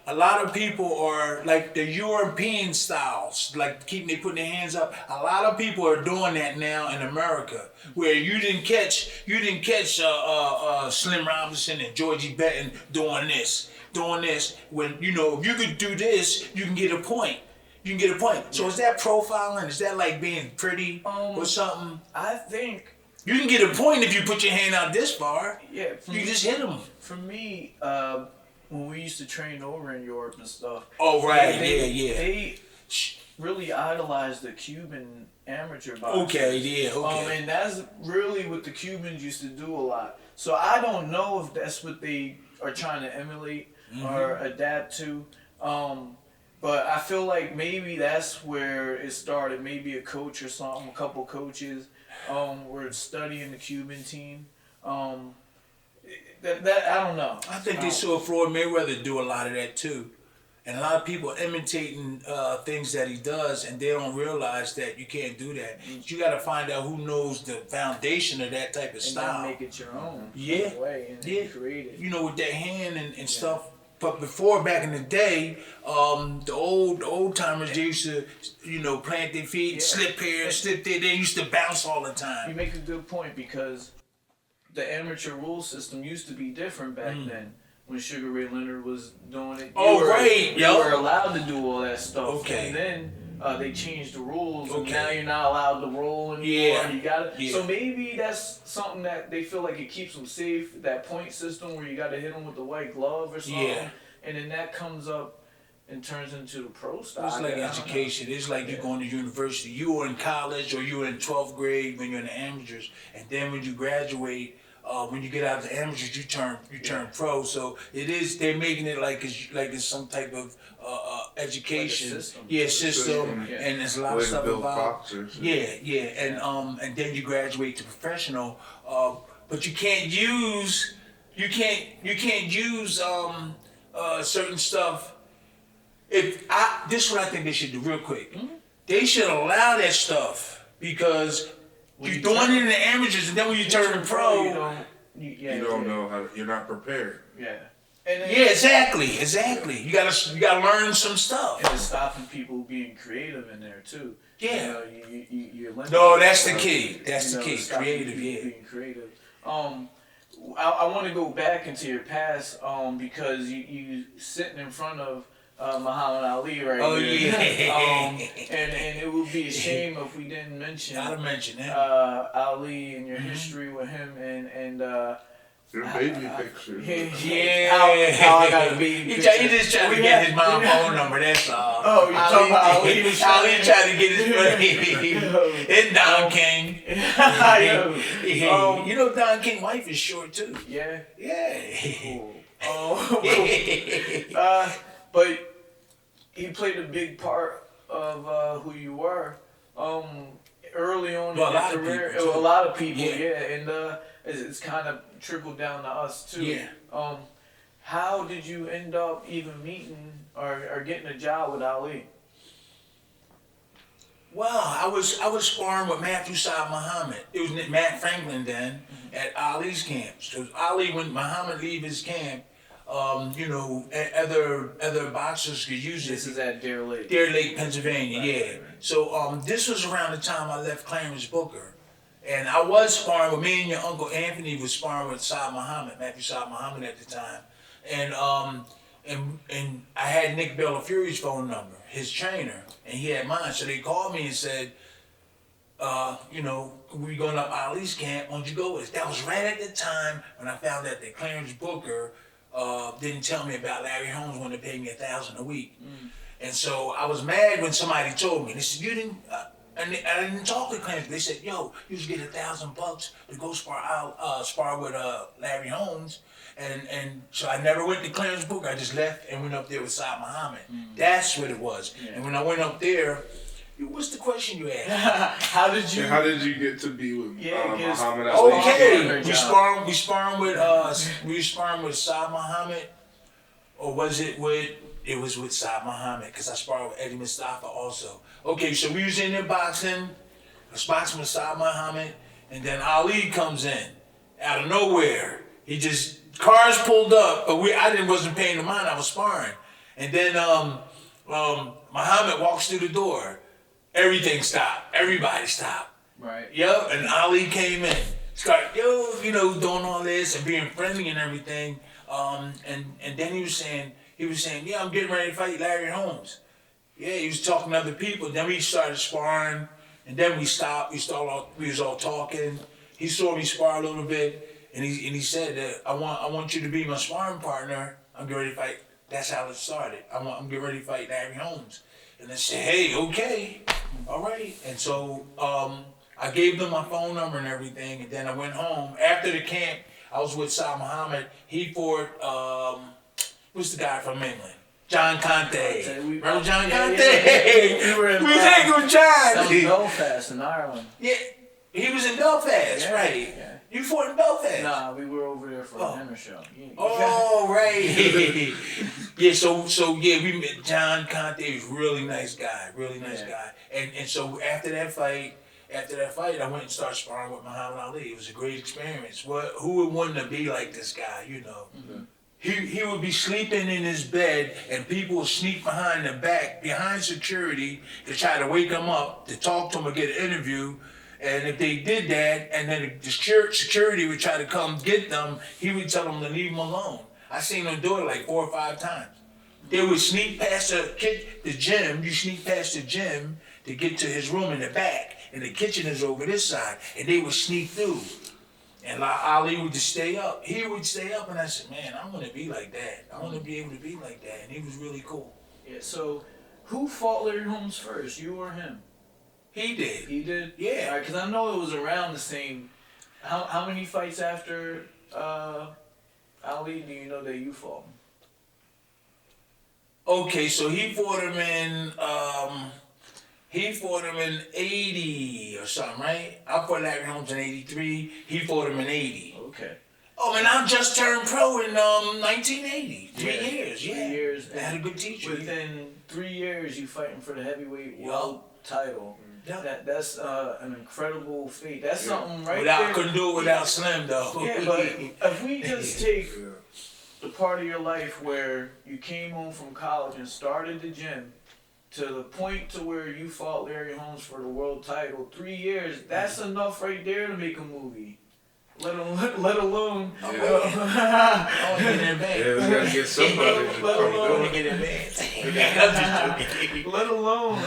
A lot of people are like the European styles, like they putting their hands up. A lot of people are doing that now in America, where you didn't catch Slim Robinson and Georgie Benton doing this. When if you could do this, you can get a point. So is that profiling? Is that like being pretty or something? I think you can get a point if you put your hand out this far. Yeah, you just hit them. For me, when we used to train over in Europe and stuff. Oh right, They really idolized the Cuban amateur boxers. Okay. And that's really what the Cubans used to do a lot. So I don't know if that's what they are trying to emulate or adapt to. But I feel like maybe that's where it started. Maybe a coach or something, a couple coaches were studying the Cuban team. That I don't know. I think they saw Floyd Mayweather do a lot of that too, and a lot of people imitating things that he does, and they don't realize that you can't do that. You got to find out who knows the foundation of that type of style. And make it your own. Yeah. Way and create it. With that hand and stuff. But before, back in the day, the old timers, they used to, plant their feet, slip here, slip there. They used to bounce all the time. You make a good point because the amateur rule system used to be different back then. When Sugar Ray Leonard was doing it, you were allowed to do all that stuff. Okay. And then they changed the rules, and now you're not allowed to roll anymore. Yeah. You got it. So maybe that's something that they feel like it keeps them safe. That point system where you got to hit them with the white glove or something, and then that comes up and turns into the pro style. It's like education. It's like you're going to university. You were in college or you were in 12th grade when you're in the amateurs, and then when you graduate. When you get out of the amateurs, you turn pro. So it is. They're making it like it's some type of education. Like system. And there's a lot of stuff about. Boxers. And then you graduate to professional. But you can't use certain stuff. This is what I think they should do real quick. They should allow that stuff because. You're doing it in the amateurs, and then when you turn pro, you don't know how. You're not prepared. Yeah. Exactly. You gotta learn some stuff. And it's stopping people being creative in there too. Yeah. You're no, that's the key. That's the key. Creative. Being creative. I want to go back into your past because you sitting in front of Muhammad Ali right here. Oh yeah. And it would be a shame if we didn't mention. Gotta mention him. Ali and your history with him and your baby picture. How I got a baby picture. He just trying to get his mom's phone number. That's all. Oh, you talking about Ali? Ali trying to get his money. It's Don King. Don King's wife is short too. Yeah. Cool. But he played a big part of who you were early on in your career. A lot of people, and it's kind of trickled down to us too. Yeah. How did you end up even meeting or getting a job with Ali? Well, I was sparring with Matthew Saad Muhammad. It was Matt Franklin then at Ali's camp. So Ali, when Muhammad leave his camp. Other boxers could use it. This is at Deer Lake. Deer Lake, Pennsylvania, Right. So this was around the time I left Clarence Booker. And I was sparring with me and your Uncle Anthony was sparring with Saad Muhammad, Matthew Saad Muhammad at the time. And and I had Nick Bellafury's phone number, his trainer, and he had mine. So they called me and said, we going up Ali's camp, why don't you go with us? That was right at the time when I found out that Clarence Booker didn't tell me about Larry Holmes when they paid me $1,000 a week. And so I was mad when somebody told me. They said, you didn't, I didn't talk to Clarence. They said, yo, you just get $1,000 to go spar with Larry Holmes. And so I never went to Clarence Booker. I just left and went up there with Saad Muhammad. That's what it was. Yeah. And when I went up there, what's the question you asked? How did you get to be with Muhammad? Okay, we sparring with Saad Muhammad, or was it with? It was with Saad Muhammad because I sparred with Eddie Mustafa also. Okay, so we was in there boxing. I was boxing with Saad Muhammad, and then Ali comes in out of nowhere. He just cars pulled up, but I wasn't paying the mind. I was sparring, and then Muhammad walks through the door. Everything stopped. Everybody stopped. Right. Yep. And Ali came in. Started, doing all this and being friendly and everything. And then he was saying, yeah, I'm getting ready to fight Larry Holmes. Yeah, he was talking to other people. Then we started sparring, and then we stopped. We was all talking. He saw me spar a little bit, and he said that I want you to be my sparring partner. I'm getting ready to fight. That's how it started. I'm getting ready to fight Larry Holmes. And they said, hey, okay, all right. And so I gave them my phone number and everything, and then I went home. After the camp, I was with Saad Muhammad. He fought, who's the guy from England? John Conte. Remember John Conte? We were in with John. That was Belfast in Ireland. Yeah, he was in Belfast, right? Yeah. You fought in Belfast? Nah, we were over there for a dinner show. Oh, right. Yeah, so we met John Conte. He was a really nice guy, guy. And so after that fight, I went and started sparring with Muhammad Ali. It was a great experience. Who would want to be like this guy, Mm-hmm. He would be sleeping in his bed, and people would sneak behind security, to try to wake him up, to talk to him or get an interview. And if they did that, and then the security would try to come get them, he would tell them to leave him alone. I seen him do it like 4 or 5 times. They would sneak past the gym. You sneak past the gym to get to his room in the back, and the kitchen is over this side, and they would sneak through. And Ali would just stay up. He would stay up, and I said, man, I want to be like that. I want to be able to be like that. And he was really cool. Yeah, so who fought Larry Holmes first, you or him? He did. He did? Yeah. Because I know it was around the same. How many fights after Ali do you know that you fought him? Okay, so he fought him in 80 or something, right? I fought Larry Holmes in 83. He fought him in 80. Okay. Oh, and I just turned pro in 1980. 3 years, yeah. 3 years. I had a good teacher. Within 3 years, you fighting for the heavyweight world title. Yeah. That's an incredible feat. That's something there. I couldn't do it without Slim, though. Yeah, but if we just take the part of your life where you came home from college and started the gym to the point to where you fought Larry Holmes for the world title, 3 years, that's enough right there to make a movie. Let alone. I want to get in advance. Yeah, we gotta get somebody to get in advance. Let alone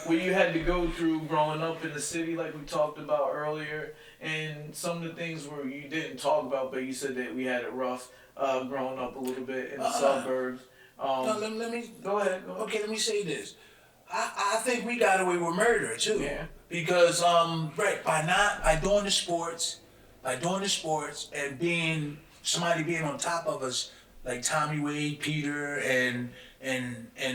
what you had to go through growing up in the city, like we talked about earlier, and some of the things where you didn't talk about, but you said that we had it rough growing up a little bit in the suburbs. No, let me go ahead. Okay, let me say this. I think we got away with murder too. Yeah. Because by doing the sports and somebody being on top of us, like Tommy Wade, Peter, and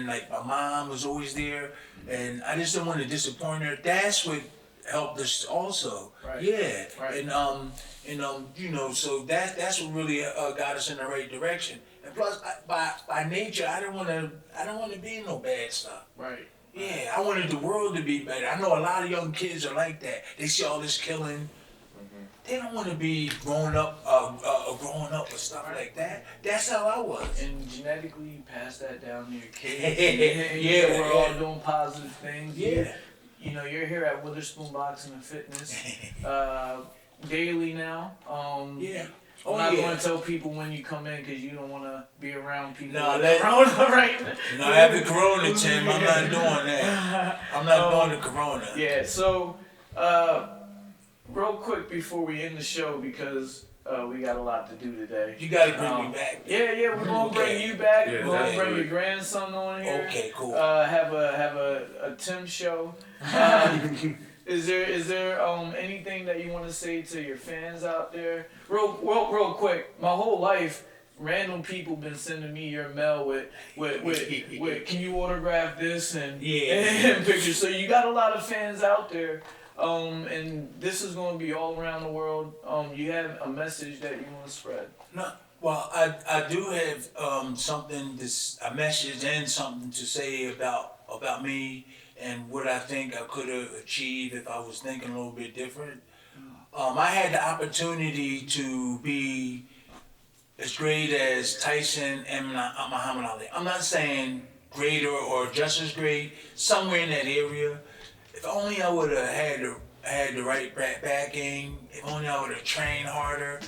like my mom was always there, and I just didn't want to disappoint her. That's what helped us also. Right. Yeah. Right. So that's what really got us in the right direction. And plus, by nature, I don't want to be in no bad stuff. Right. Yeah, I wanted the world to be better. I know a lot of young kids are like that. They see all this killing. They don't want to be growing up with stuff like that. That's how I was. And genetically, you pass that down to your kids. Yeah, we're all doing positive things. Yeah. You're here at Witherspoon Boxing and Fitness daily now. Yeah. I'm not going to tell people when you come in because you don't want to be around people. No, with corona right now. No, I have the corona, Tim. I'm not doing that. I'm not doing the corona. Yeah, so, real quick before we end the show, because we got a lot to do today. You got to bring me back. Yeah, we're going to bring you back. Yeah, we're going to bring your grandson on here. Okay, cool. Have a Tim show. Is there anything that you want to say to your fans out there? Real quick. My whole life, random people been sending me your mail with can you autograph this and pictures. So you got a lot of fans out there. And this is going to be all around the world. You have a message that you want to spread? No. Well, I do have a message and something to say about me and what I think I could have achieved if I was thinking a little bit different. I had the opportunity to be as great as Tyson and Muhammad Ali. I'm not saying greater or just as great, somewhere in that area. If only I would have had the right backing, if only I would have trained harder.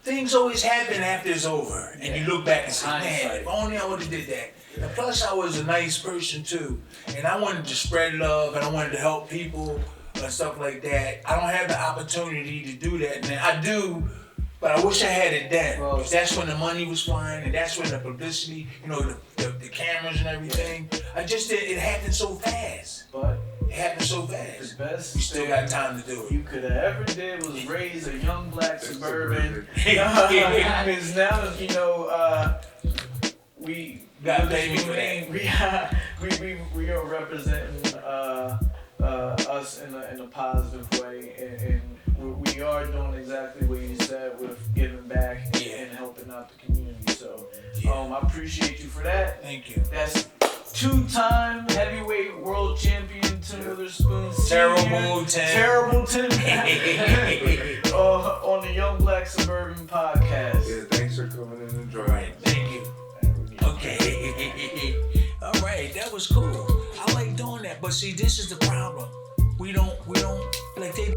Things always happen after it's over, and you look back and say, man, if only I would have did that. And plus, I was a nice person too, and I wanted to spread love, and I wanted to help people and stuff like that. I don't have the opportunity to do that, and I do, but I wish I had it then. Well, that's when the money was flying, and that's when the publicity, the cameras and everything. It happened so fast. But it happened so fast. The best you still got time to do it. You could have ever did was raise a young black suburban. Because now, we got to pay me for that. We are representing us in a positive way, and we are doing exactly what you said with giving back and helping out the community. So I appreciate you for that. Thank you. That's two-time heavyweight world champion Tim Witherspoon Terrible Tim. On the Young Black Suburban podcast. Yeah, thanks for coming in and joining us. Thank you. Okay. All right, that was cool. I like doing that, but see, this is the problem. We don't like they.